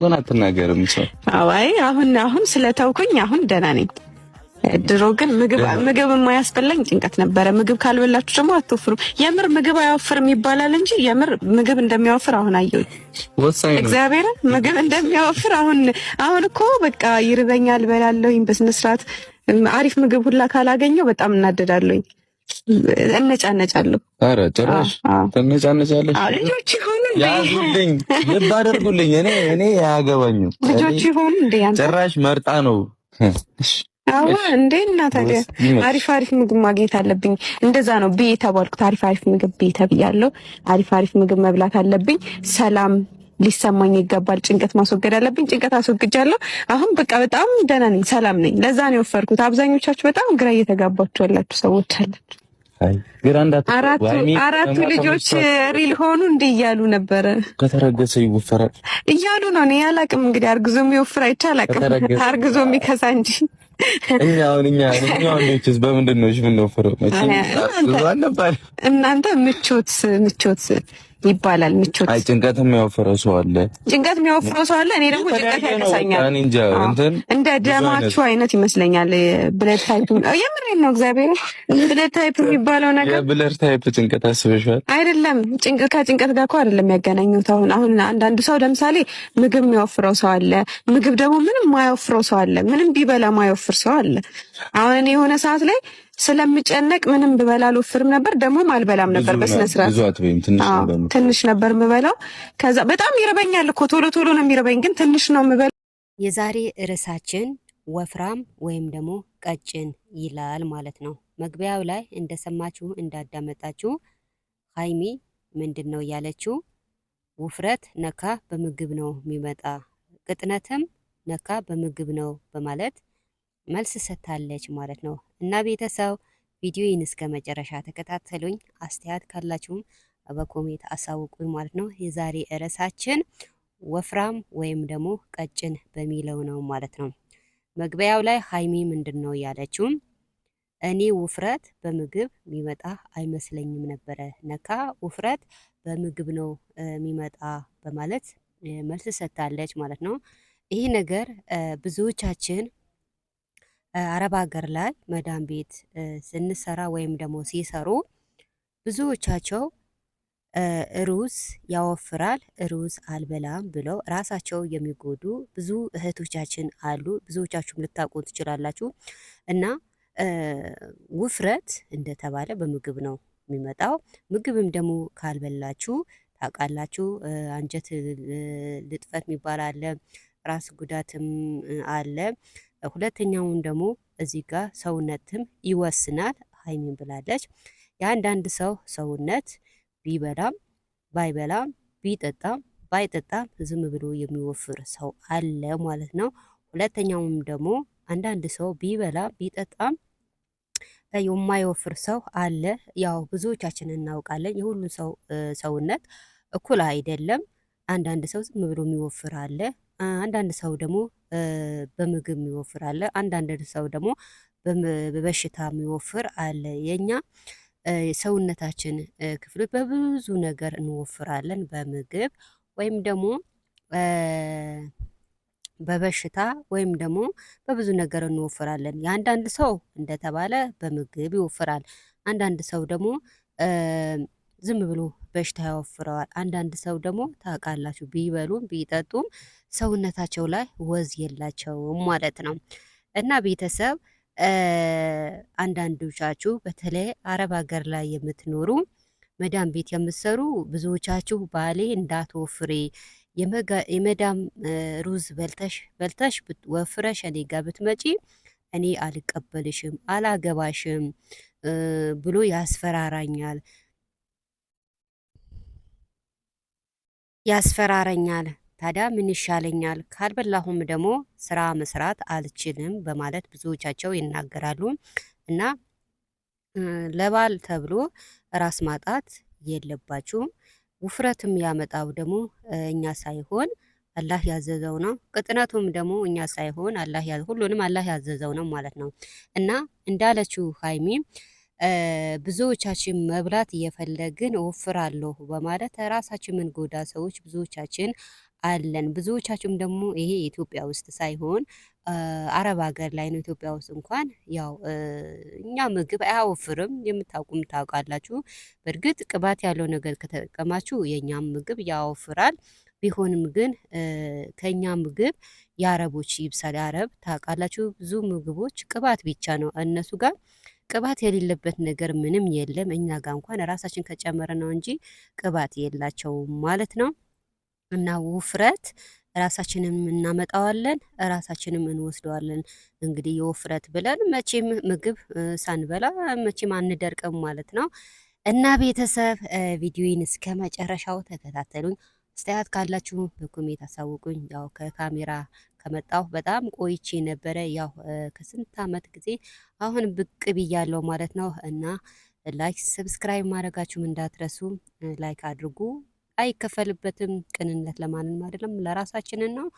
ምን አትናገርም ሰው። አይ አሁን ስለተውኩኝ አሁን ደህና ነኝ። ድሮ ግን ምግብ የማያስበላኝ ጭንቀት ነበረ። ምግብ ካልበላችሁ ደግሞ አትወፍሩም። የምር ምግብ አያወፍርም ይባላል እንጂ የምር ምግብ እንደሚያወፍር አሁን አየሁኝ። ወሳኝ ነው እግዚአብሔርን ምግብ እንደሚያወፍር አሁን እኮ በቃ ይርበኛል በላለሁኝ በስነ ስርዓት አሪፍ ምግብ ሁላ ካላገኘው በጣም እናደዳለሁኝ፣ እነጫነጫለሁ። ኧረ ጭራሽ ተነጫነጫለሽ። ልጆች ይሆኑ እንዴ? ያዙልኝ፣ ልብ አድርጉልኝ። እኔ አያገባኝም። ልጆች ይሆኑ እንዴ? ጭራሽ መርጣ ነው አዎ እንዴ። እና ታዲያ አሪፍ ምግብ ማግኘት አለብኝ። እንደዛ ነው ብዬ ተባልኩት። አሪፍ ምግብ ብዬ ተብያለሁ። አሪፍ ምግብ መብላት አለብኝ። ሰላም ሊሰማኝ ይገባል። ጭንቀት ማስወገድ አለብኝ። ጭንቀት አስወግጃለሁ። አሁን በቃ በጣም ደህና ነኝ፣ ሰላም ነኝ። ለዛ ነው የወፈርኩት። አብዛኞቻችሁ በጣም ግራ እየተጋባችሁ ያላችሁ ሰዎች አላችሁ። አራቱ ልጆች ሪል ሆኑ እንዴ እያሉ ነበረ። ከተረገሰ ይወፈራል እያሉ ነው። እኔ አላቅም እንግዲህ አርግዞ የሚወፍር አይቻላቅም። አርግዞ የሚከሳ እንጂ እኛ ወንዶችስ በምንድን ነው የምንወፍረው? እናንተ ምቾት ይባላል። ምቾት። አይ ጭንቀት የሚያወፍረው ሰው አለ። እኔ ደግሞ ጭንቀት ያነሳኛል። እንደ ደማችሁ አይነት ይመስለኛል። ብለድ ታይፕ የምሬን ነው። እግዚአብሔር ብለድ ታይፕ የሚባለው ነገር የብለድ ታይፕ ጭንቀት አስበሽዋል? አይደለም ከጭንቀት ጋር እኮ አይደለም ያገናኙት። አሁን አንዳንድ ሰው ለምሳሌ ምግብ የሚያወፍረው ሰው አለ። ምግብ ደግሞ ምንም ማያወፍረው ሰው አለ። ምንም ቢበላ ማያወፍር ሰው አለ። አሁን እኔ የሆነ ሰዓት ላይ ስለምጨነቅ ምንም ብበላ አልወፍርም ነበር፣ ደግሞ አልበላም ነበር በስነ ስርዓት። ትንሽ ነበር የምበላው። ከዛ በጣም ይረበኛል እኮ ቶሎ ነው የሚረበኝ፣ ግን ትንሽ ነው የምበላው። የዛሬ ርዕሳችን ወፍራም ወይም ደግሞ ቀጭን ይላል ማለት ነው። መግቢያው ላይ እንደሰማችሁ እንዳዳመጣችሁ ሀይሚ ምንድን ነው ያለችው? ውፍረት ነካ በምግብ ነው የሚመጣ፣ ቅጥነትም ነካ በምግብ ነው በማለት መልስ ሰጥታለች ማለት ነው። እና ቤተሰብ ቪዲዮውን እስከ መጨረሻ ተከታተሉኝ። አስተያየት ካላችሁም በኮሜንት አሳውቁኝ ማለት ነው። የዛሬ ርዕሳችን ወፍራም ወይም ደግሞ ቀጭን በሚለው ነው ማለት ነው። መግቢያው ላይ ሀይሚ ምንድን ነው ያለችው? እኔ ውፍረት በምግብ የሚመጣ አይመስለኝም ነበረ፣ ነካ ውፍረት በምግብ ነው የሚመጣ በማለት መልስ ሰጥታለች ማለት ነው። ይህ ነገር ብዙዎቻችን አረብ ሀገር ላይ መዳም ቤት ስንሰራ ወይም ደግሞ ሲሰሩ ብዙዎቻቸው ሩዝ ያወፍራል፣ ሩዝ አልበላም ብለው ራሳቸው የሚጎዱ ብዙ እህቶቻችን አሉ። ብዙዎቻችሁም ልታውቁ ትችላላችሁ። እና ውፍረት እንደተባለ በምግብ ነው የሚመጣው። ምግብም ደግሞ ካልበላችሁ ታውቃላችሁ፣ አንጀት ልጥፈት የሚባል አለ፣ ራስ ጉዳትም አለ። ሁለተኛውን ደግሞ እዚህ ጋር ሰውነትም ይወስናል። ሀይሚን ብላለች። የአንዳንድ ሰው ሰውነት ቢበላም ባይበላም ቢጠጣም ባይጠጣም ዝም ብሎ የሚወፍር ሰው አለ ማለት ነው። ሁለተኛውም ደግሞ አንዳንድ ሰው ቢበላም ቢጠጣም የማይወፍር ሰው አለ። ያው ብዙዎቻችን እናውቃለን። የሁሉ ሰው ሰውነት እኩል አይደለም። አንዳንድ ሰው ዝም ብሎ የሚወፍር አለ። አንዳንድ ሰው ደግሞ በምግብ የሚወፍር አለ። አንዳንድ ሰው ደግሞ በበሽታ የሚወፍር አለ። የኛ ሰውነታችን ክፍሎች በብዙ ነገር እንወፍራለን። በምግብ ወይም ደግሞ በበሽታ ወይም ደግሞ በብዙ ነገር እንወፍራለን። የአንዳንድ ሰው እንደተባለ በምግብ ይወፍራል። አንዳንድ ሰው ደግሞ ዝም ብሎ በሽታ ያወፍረዋል። አንዳንድ ሰው ደግሞ ታውቃላችሁ ቢበሉም ቢጠጡም ሰውነታቸው ላይ ወዝ የላቸውም ማለት ነው። እና ቤተሰብ አንዳንዶቻችሁ በተለይ አረብ ሀገር ላይ የምትኖሩ መዳም ቤት የምትሰሩ ብዙዎቻችሁ ባሌ እንዳትወፍሬ የመዳም ሩዝ በልተሽ ወፍረሽ እኔ ጋር ብትመጪ እኔ አልቀበልሽም፣ አላገባሽም ብሎ ያስፈራረኛል። ታዲያ ምን ይሻለኛል? ካልበላሁም ደግሞ ስራ መስራት አልችልም በማለት ብዙዎቻቸው ይናገራሉ። እና ለባል ተብሎ ራስ ማጣት የለባችሁም። ውፍረትም ያመጣው ደግሞ እኛ ሳይሆን አላህ ያዘዘው ነው። ቅጥነቱም ደግሞ እኛ ሳይሆን ሁሉንም አላህ ያዘዘው ነው ማለት ነው። እና እንዳለችው ሀይሚ ብዙዎቻችን መብላት እየፈለግን እወፍራለሁ በማለት ራሳችን የምንጎዳ ሰዎች ብዙዎቻችን አለን። ብዙዎቻችሁም ደግሞ ይሄ ኢትዮጵያ ውስጥ ሳይሆን አረብ ሀገር ላይ ነው። ኢትዮጵያ ውስጥ እንኳን ያው እኛ ምግብ አያወፍርም፣ የምታውቁም ታውቃላችሁ። በእርግጥ ቅባት ያለው ነገር ከተጠቀማችሁ የእኛም ምግብ ያወፍራል። ቢሆንም ግን ከእኛ ምግብ የአረቦች ይብሳል። አረብ ታውቃላችሁ፣ ብዙ ምግቦች ቅባት ብቻ ነው እነሱ ጋር ቅባት የሌለበት ነገር ምንም የለም። እኛ ጋር እንኳን ራሳችን ከጨመረ ነው እንጂ ቅባት የላቸውም ማለት ነው። እና ውፍረት ራሳችንም እናመጣዋለን፣ ራሳችንም እንወስደዋለን። እንግዲህ የውፍረት ብለን መቼም ምግብ ሳንበላ መቼም አንደርቅም ማለት ነው። እና ቤተሰብ ቪዲዮውን እስከ መጨረሻው ተከታተሉኝ። አስተያየት ካላችሁ በኮሜንት አሳውቁኝ። ያው ከካሜራ ከመጣሁ በጣም ቆይቼ ነበረ። ያው ከስንት ዓመት ጊዜ አሁን ብቅ ብያለሁ ማለት ነው። እና ላይክ ሰብስክራይብ ማድረጋችሁም እንዳትረሱ። ላይክ አድርጉ፣ አይከፈልበትም። ቅንነት ለማንም አይደለም፣ ለራሳችንን ነው።